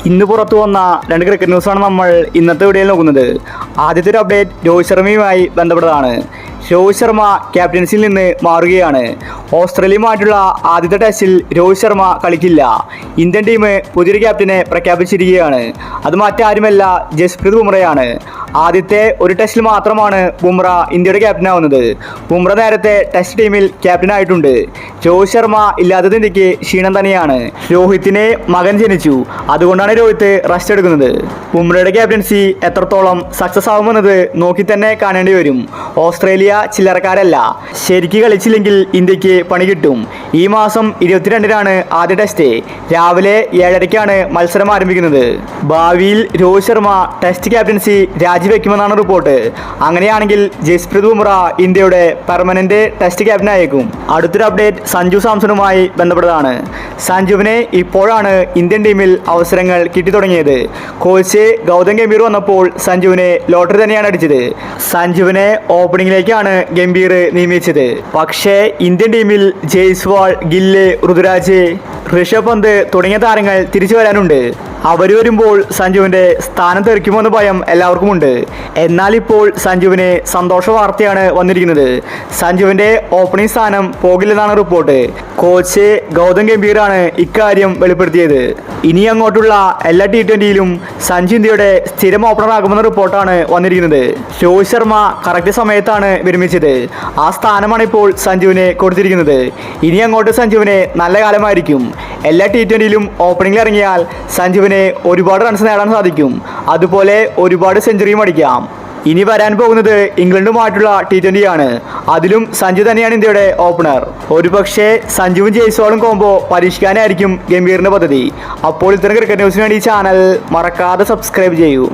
ഇന്ന് പുറത്തു വന്ന രണ്ട് ക്രിക്കറ്റ് ന്യൂസാണ് നമ്മൾ ഇന്നത്തെ വീഡിയോയിൽ നോക്കുന്നത്. ആദ്യത്തെ ഒരു അപ്ഡേറ്റ് രോഹിത് ശർമ്മയുമായി ബന്ധപ്പെട്ടതാണ്. രോഹിത് ശർമ്മ ക്യാപ്റ്റൻസിയിൽ നിന്ന് മാറുകയാണ്. ഓസ്ട്രേലിയയുമായിട്ടുള്ള ആദ്യത്തെ ടെസ്റ്റിൽ രോഹിത് ശർമ്മ കളിക്കില്ല. ഇന്ത്യൻ ടീം പുതിയൊരു ക്യാപ്റ്റനെ പ്രഖ്യാപിച്ചിരിക്കുകയാണ്. അത് മറ്റാരുമല്ല, ജസ്പ്രീത് ബുംറയാണ്. ആദ്യത്തെ ഒരു ടെസ്റ്റിൽ മാത്രമാണ് ബുംറ ഇന്ത്യയുടെ ക്യാപ്റ്റനാവുന്നത്. ബുംറ നേരത്തെ ടെസ്റ്റ് ടീമിൽ ക്യാപ്റ്റനായിട്ടുണ്ട്. രോഹിത് ശർമ്മ ഇല്ലാത്തത് ഇന്ത്യക്ക് ക്ഷീണം തന്നെയാണ്. രോഹിത്തിന് മകൻ ജനിച്ചു, അതുകൊണ്ടാണ് രോഹിത് റെസ്റ്റ് എടുക്കുന്നത്. ബുംറയുടെ ക്യാപ്റ്റൻസി എത്രത്തോളം സക്സസ് ആകുമെന്നത് നോക്കി തന്നെ കാണേണ്ടി വരും. ഓസ്ട്രേലിയ ചില്ലറക്കാരല്ല. ശരിക്ക് കളിച്ചില്ലെങ്കിൽ ഇന്ത്യക്ക് പണി കിട്ടും. ഈ മാസം 22-നാണ് ആദ്യ ടെസ്റ്റ്. രാവിലെ 7:30-ക്കാണ് മത്സരം ആരംഭിക്കുന്നത്. ഭാവിയിൽ രോഹിത് ശർമ്മ ടെസ്റ്റ് ക്യാപ്റ്റൻസി രാജിവെക്കുമെന്നാണ് റിപ്പോർട്ട്. അങ്ങനെയാണെങ്കിൽ ജസ്പ്രീത് ബുംറ ഇന്ത്യയുടെ പെർമനന്റ് ടെസ്റ്റ് ക്യാപ്റ്റനായേക്കും. അടുത്തൊരു അപ്ഡേറ്റ് സഞ്ജു സാംസണുമായി ബന്ധപ്പെട്ടതാണ്. സഞ്ജുവിനെ ഇപ്പോഴാണ് ഇന്ത്യൻ ടീമിൽ അവസരങ്ങൾ കിട്ടിത്തുടങ്ങിയത്. കോച്ച് ഗൗതം ഗംഭീർ വന്നപ്പോൾ സഞ്ജുവിനെ ലോട്ടറി തന്നെയാണ് അടിച്ചത്. സഞ്ജുവിനെ ഓപ്പണിംഗിലേക്കാണ് ഗംഭീർ നിയമിച്ചത്. പക്ഷേ ഇന്ത്യൻ ടീമിൽ ജയ്സ്വാൾ, ഗില്ല്, ഋതുരാജ്, ഋഷഭ് പന്ത് തുടങ്ങിയ താരങ്ങൾ തിരിച്ചു വരാനുണ്ട്. അവർ വരുമ്പോൾ സഞ്ജുവിൻ്റെ സ്ഥാനം തെറിക്കുമെന്ന ഭയം എല്ലാവർക്കുമുണ്ട്. എന്നാൽ ഇപ്പോൾ സഞ്ജുവിന് സന്തോഷ വാർത്തയാണ് വന്നിരിക്കുന്നത്. സഞ്ജുവിൻ്റെ ഓപ്പണിംഗ് സ്ഥാനം പോകില്ലെന്നാണ് റിപ്പോർട്ട്. കോച്ച് ഗൗതം ഗംഭീറാണ് ഇക്കാര്യം വെളിപ്പെടുത്തിയത്. ഇനി അങ്ങോട്ടുള്ള എല്ലാ T20യിലും സഞ്ജു ഇന്ത്യയുടെ സ്ഥിരം ഓപ്പണറാകുമെന്ന റിപ്പോർട്ടാണ് വന്നിരിക്കുന്നത്. രോഹിത് ശർമ്മ കറക്റ്റ് സമയത്താണ് വിരമിച്ചത്. ആ സ്ഥാനമാണ് ഇപ്പോൾ സഞ്ജുവിന് കൊടുത്തിരിക്കുന്നത്. ഇനി അങ്ങോട്ട് സഞ്ജുവിന് നല്ല കാലമായിരിക്കും. എല്ലാ T20യിലും ഓപ്പണിംഗിൽ ഇറങ്ങിയാൽ സഞ്ജുവിന് ഒരുപാട് റൺസ് നേടാൻ സാധിക്കും. അതുപോലെ ഒരുപാട് സെഞ്ചുറിയും അടിക്കാം. ഇനി വരാൻ പോകുന്നത് ഇംഗ്ലണ്ടുമായിട്ടുള്ള T20 ആണ്. അതിലും സഞ്ജു തന്നെയാണ് ഇന്ത്യയുടെ ഓപ്പണർ. ഒരുപക്ഷെ സഞ്ജുവും ജയ്സ്വാളും കോംബോ പരീക്ഷിക്കാനായിരിക്കും ഗംഭീറിന്റെ പദ്ധതി. അപ്പോൾ ഇത്തരം ക്രിക്കറ്റ് ന്യൂസിന് വേണ്ടി ചാനൽ മറക്കാതെ സബ്സ്ക്രൈബ് ചെയ്യൂ.